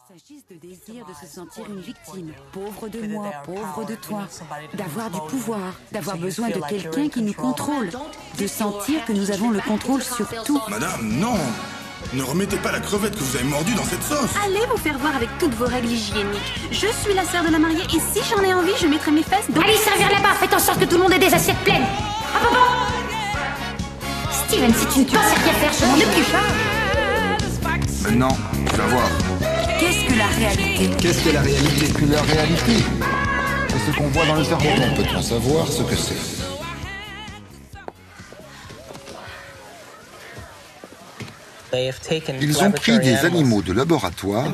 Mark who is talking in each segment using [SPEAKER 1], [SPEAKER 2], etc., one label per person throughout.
[SPEAKER 1] s'agisse de désir de se sentir une victime, pauvre de moi, pauvre de toi, d'avoir du pouvoir, d'avoir besoin de quelqu'un qui nous contrôle, de sentir que nous avons le contrôle sur tout.
[SPEAKER 2] Madame, non! Ne remettez pas la crevette que vous avez mordue dans cette sauce!
[SPEAKER 3] Allez vous faire voir avec toutes vos règles hygiéniques. Je suis la sœur de la mariée et si j'en ai envie, je mettrai mes fesses dans...
[SPEAKER 4] Allez servir là-bas, faites en sorte que tout le monde ait des assiettes pleines. Ah bon. Steven, si tu ne penses rien faire, je m'en occupe.
[SPEAKER 2] Maintenant, tu vas voir.
[SPEAKER 1] Qu'est-ce que la réalité?
[SPEAKER 5] Qu'est-ce que la réalité? Que la réalité, c'est ce qu'on voit dans le cerveau.
[SPEAKER 6] Comment peut-on savoir ce que c'est?
[SPEAKER 7] Ils ont pris des animaux de laboratoire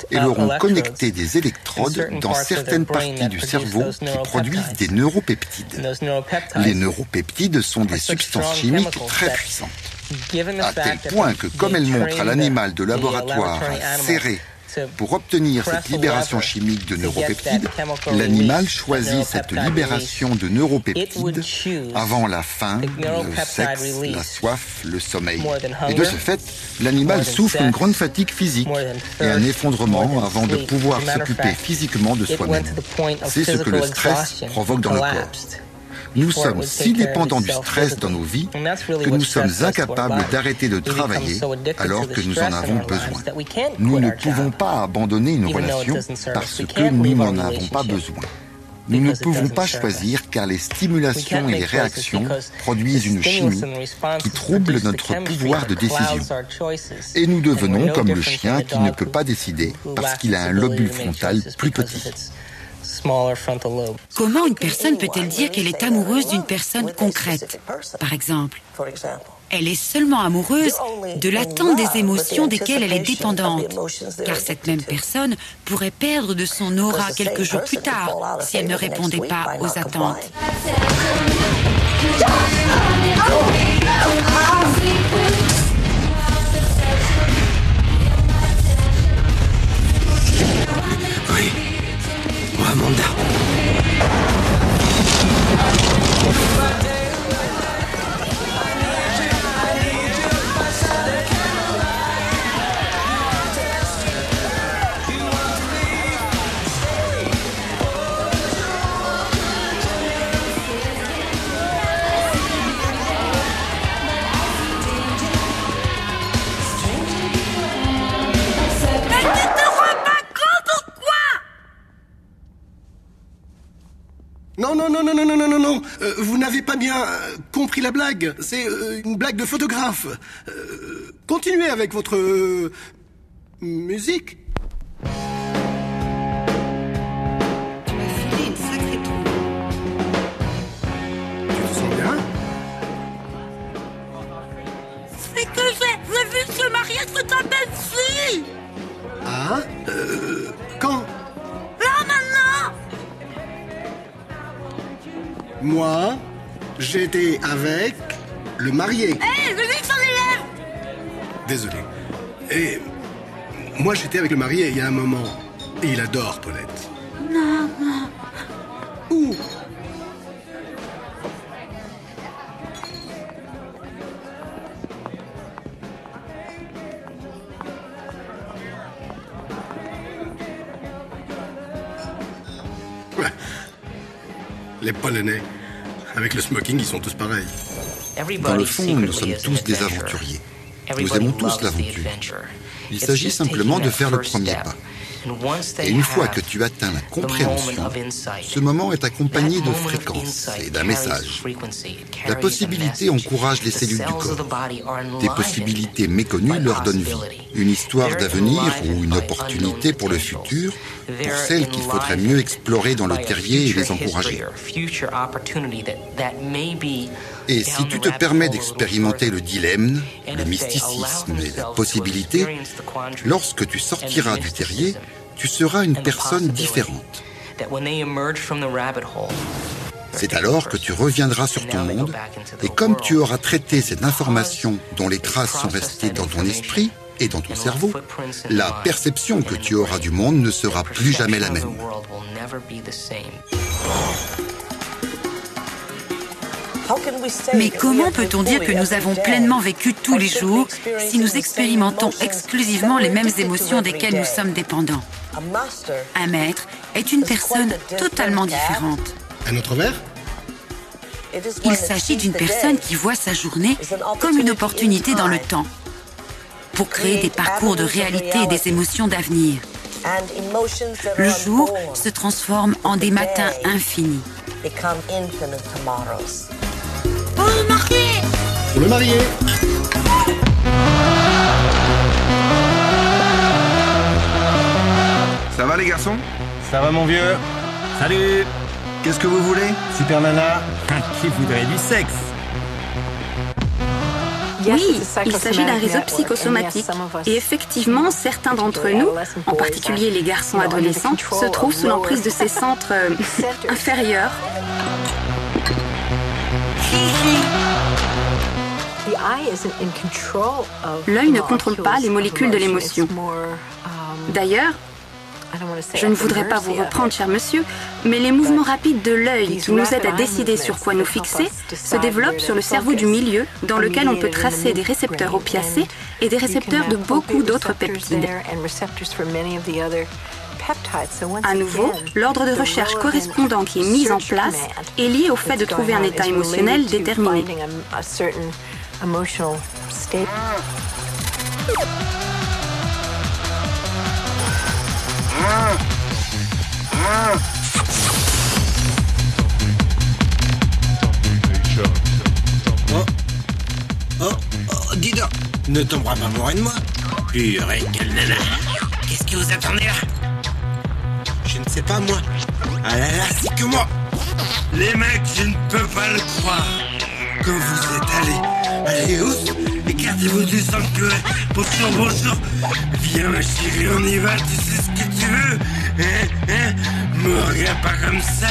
[SPEAKER 7] et leur ont connecté des électrodes dans certaines parties du cerveau qui produisent des neuropeptides. Les neuropeptides sont des substances chimiques très puissantes, à tel point que comme elles montrent à l'animal de laboratoire à serrer pour obtenir cette libération chimique de neuropeptides, l'animal choisit cette libération de neuropeptides avant la faim, le sexe, la soif, le sommeil. Et de ce fait, l'animal souffre une grande fatigue physique et un effondrement avant de pouvoir s'occuper physiquement de soi-même. C'est ce que le stress provoque dans le corps. Nous sommes si dépendants du stress dans nos vies que nous sommes incapables d'arrêter de travailler alors que nous en avons besoin. Nous ne pouvons pas abandonner une relation parce que nous n'en avons pas besoin. Nous ne pouvons pas choisir car les stimulations et les réactions produisent une chimie qui trouble notre pouvoir de décision. Et nous devenons comme le chien qui ne peut pas décider parce qu'il a un lobule frontal plus petit.
[SPEAKER 1] Comment une personne peut-elle dire qu'elle est amoureuse d'une personne concrète? Par exemple, elle est seulement amoureuse de l'attente des émotions desquelles elle est dépendante, car cette même personne pourrait perdre de son aura quelques jours plus tard si elle ne répondait pas aux attentes.
[SPEAKER 8] Oui. Amanda. Non. Vous n'avez pas bien compris la blague. C'est une blague de photographe. Continuez avec votre musique.
[SPEAKER 1] Tu m'as filé une sacrée trompe.
[SPEAKER 8] Tu te sens bien?
[SPEAKER 3] C'est que j'ai vu se marier avec ta belle-fille.
[SPEAKER 8] Ah quand?
[SPEAKER 3] Là, maintenant.
[SPEAKER 8] Moi, j'étais avec le marié.
[SPEAKER 3] Hé, le vite s'en élève.
[SPEAKER 8] Désolé. Et moi, j'étais avec le marié il y a un moment. Et il adore Paulette.
[SPEAKER 3] Non.
[SPEAKER 8] Où? Les Polonais, avec le smoking, ils sont tous pareils.
[SPEAKER 7] Dans le fond, nous sommes tous des aventuriers. Nous aimons tous l'aventure. Il s'agit simplement de faire le premier pas. Et une fois que tu atteins la compréhension, ce moment est accompagné de fréquences et d'un message. La possibilité encourage les cellules du corps. Des possibilités méconnues leur donnent vie. Une histoire d'avenir ou une opportunité pour le futur, pour celles qu'il faudrait mieux explorer dans le terrier et les encourager. Et si tu te permets d'expérimenter le dilemme, le mysticisme et la possibilité, lorsque tu sortiras du terrier, tu seras une personne différente. C'est alors que tu reviendras sur ton monde, et comme tu auras traité cette information dont les traces sont restées dans ton esprit et dans ton cerveau, la perception que tu auras du monde ne sera plus jamais la même.
[SPEAKER 1] Mais comment peut-on dire que nous avons pleinement vécu tous les jours si nous expérimentons exclusivement les mêmes émotions desquelles nous sommes dépendants? Un maître est une personne totalement différente.
[SPEAKER 8] Un autre verre?
[SPEAKER 1] Il s'agit d'une personne qui voit sa journée comme une opportunité dans le temps pour créer des parcours de réalité et des émotions d'avenir. Le jour se transforme en des matins infinis.
[SPEAKER 4] Oh, marié!
[SPEAKER 8] Pour le marié.
[SPEAKER 2] Ça va les garçons?
[SPEAKER 9] Ça va mon vieux?
[SPEAKER 10] Salut!
[SPEAKER 2] Qu'est-ce que vous voulez?
[SPEAKER 9] Super Nana?
[SPEAKER 10] Qui voudrait du sexe?
[SPEAKER 3] Oui, il s'agit d'un réseau psychosomatique. Et effectivement, certains d'entre nous, en particulier les garçons adolescents, se trouvent sous l'emprise de ces centres inférieurs. L'œil ne contrôle pas les molécules de l'émotion. D'ailleurs, je ne voudrais pas vous reprendre, cher monsieur, mais les mouvements rapides de l'œil qui nous aident à décider sur quoi nous fixer se développent sur le cerveau du milieu, dans lequel on peut tracer des récepteurs opiacés et des récepteurs de beaucoup d'autres peptides. À nouveau, l'ordre de recherche correspondant qui est mis en place est lié au fait de trouver un état émotionnel déterminé.
[SPEAKER 11] Oh, dis donc, ne tombera pas amoureux de moi. Purée, quelle nana. Qu'est-ce que vous attendez là? Je ne sais pas, moi. Ah là là, c'est que moi. Les mecs, je ne peux pas le croire. Quand vous êtes allez, ouf, écartez-vous du sanctuaire. Bonjour. Viens, ma chérie, on y va, tu sais ce que tu veux. Hein? Me regarde pas comme ça.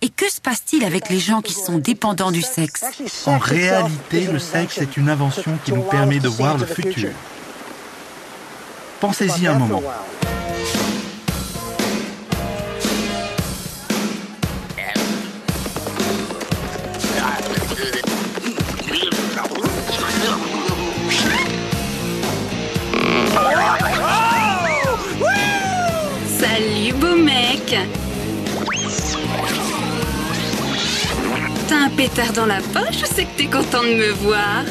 [SPEAKER 1] Et que se passe-t-il avec les gens qui sont dépendants du sexe?
[SPEAKER 9] En réalité, le sexe est une invention qui nous permet de voir le futur. Pensez-y un moment.
[SPEAKER 3] Salut, beau mec! T'as un pétard dans la poche ou c'est que t'es content de me voir?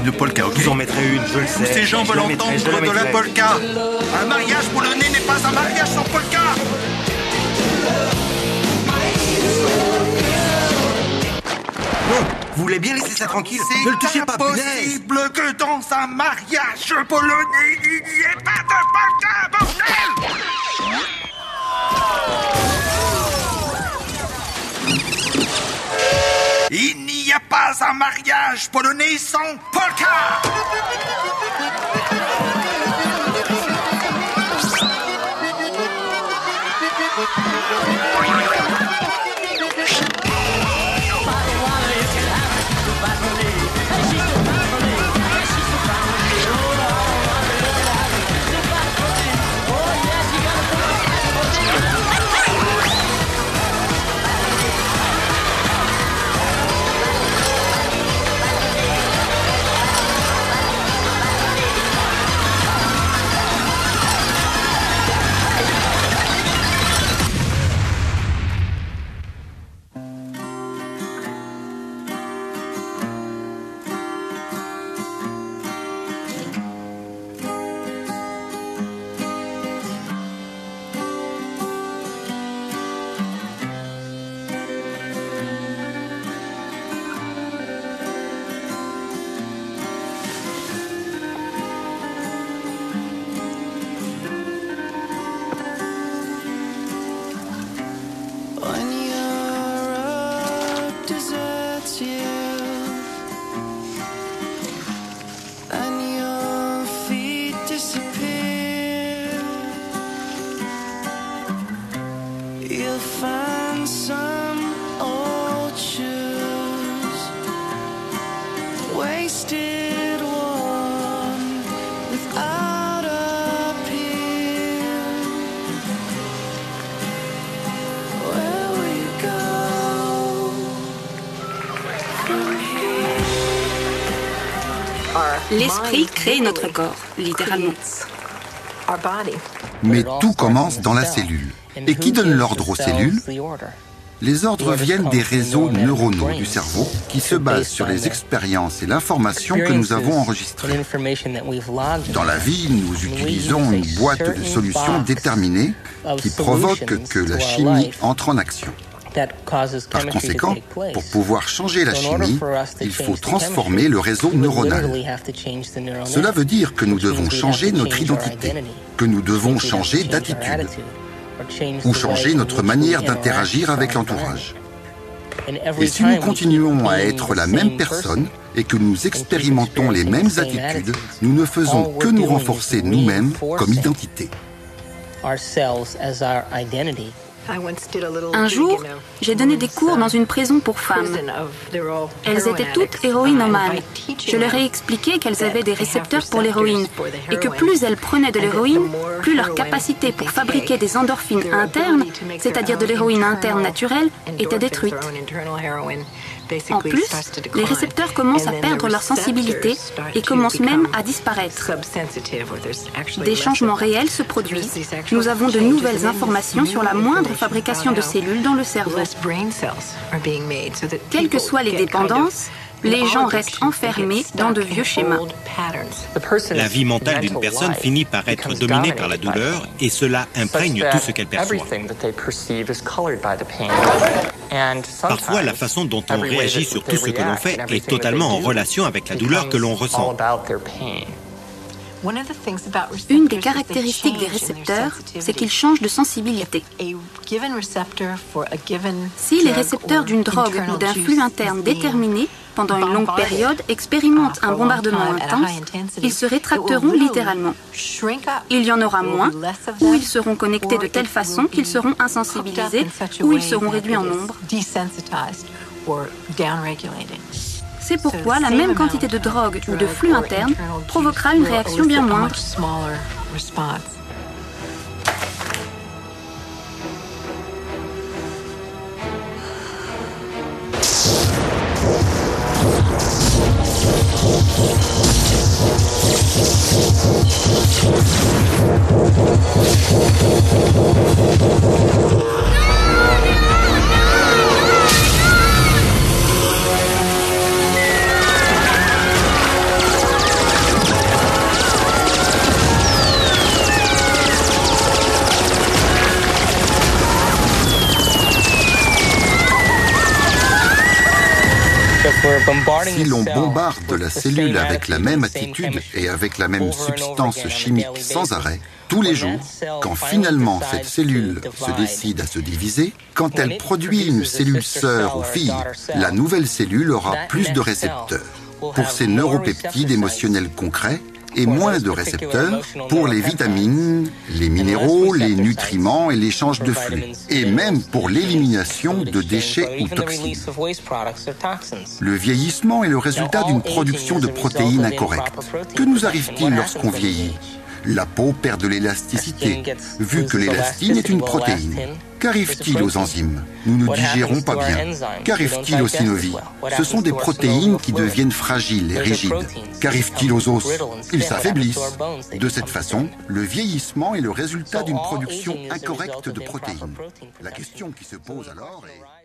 [SPEAKER 9] De polka, ok?
[SPEAKER 10] Vous en mettrez une, je le sais.
[SPEAKER 9] Tous ces gens veulent entendre de la polka.
[SPEAKER 11] Un mariage polonais n'est pas un mariage sans polka.
[SPEAKER 10] Non, vous voulez bien laisser ça tranquille? Ne le touchez pas, punaise.
[SPEAKER 11] C'est impossible que dans un mariage polonais, il n'y ait pas de polka, bordel! Il n'y a pas un mariage polonais sans polka!
[SPEAKER 3] L'esprit crée notre corps, littéralement.
[SPEAKER 7] Mais tout commence dans la cellule. Et qui donne l'ordre aux cellules? Les ordres viennent des réseaux neuronaux du cerveau qui se basent sur les expériences et l'information que nous avons enregistrées. Dans la vie, nous utilisons une boîte de solutions déterminées qui provoque que la chimie entre en action. Par conséquent, pour pouvoir changer la chimie, il faut transformer le réseau neuronal. Cela veut dire que nous devons changer notre identité, que nous devons changer d'attitude, ou changer notre manière d'interagir avec l'entourage. Et si nous continuons à être la même personne et que nous expérimentons les mêmes attitudes, nous ne faisons que nous renforcer nous-mêmes comme identité.
[SPEAKER 3] Un jour, j'ai donné des cours dans une prison pour femmes. Elles étaient toutes héroïnomanes. Je leur ai expliqué qu'elles avaient des récepteurs pour l'héroïne et que plus elles prenaient de l'héroïne, plus leur capacité pour fabriquer des endorphines internes, c'est-à-dire de l'héroïne interne naturelle, était détruite. En plus, les récepteurs commencent à perdre leur sensibilité et commencent même à disparaître. Des changements réels se produisent. Nous avons de nouvelles informations sur la moindre fabrication de cellules dans le cerveau. Quelles que soient les dépendances, les gens restent enfermés dans de vieux schémas.
[SPEAKER 12] La vie mentale d'une personne finit par être dominée par la douleur et cela imprègne tout ce qu'elle perçoit. Parfois, la façon dont on réagit sur tout ce que l'on fait est totalement en relation avec la douleur que l'on ressent.
[SPEAKER 3] Une des caractéristiques des récepteurs, c'est qu'ils changent de sensibilité. Si les récepteurs d'une drogue ou d'un flux interne déterminé, pendant une longue période, expérimentent un bombardement intense, ils se rétracteront littéralement. Il y en aura moins, ou ils seront connectés de telle façon qu'ils seront insensibilisés, ou ils seront réduits en nombre. C'est pourquoi la même quantité de drogue ou de flux interne provoquera une réaction bien moindre.
[SPEAKER 7] Si l'on bombarde la cellule avec la même attitude et avec la même substance chimique sans arrêt, tous les jours, quand finalement cette cellule se décide à se diviser, quand elle produit une cellule sœur ou fille, la nouvelle cellule aura plus de récepteurs pour ces neuropeptides émotionnels concrets et moins de récepteurs pour les vitamines, les minéraux, les nutriments et l'échange de flux, et même pour l'élimination de déchets ou toxines. Le vieillissement est le résultat d'une production de protéines incorrecte. Que nous arrive-t-il lorsqu'on vieillit ? La peau perd de l'élasticité, vu que l'élastine est une protéine. Qu'arrive-t-il aux enzymes? Nous ne digérons pas bien. Qu'arrive-t-il aux synovies? Ce sont des protéines qui deviennent fragiles et rigides. Qu'arrive-t-il aux os? Ils s'affaiblissent. De cette façon, le vieillissement est le résultat d'une production incorrecte de protéines. La question qui se pose alors est...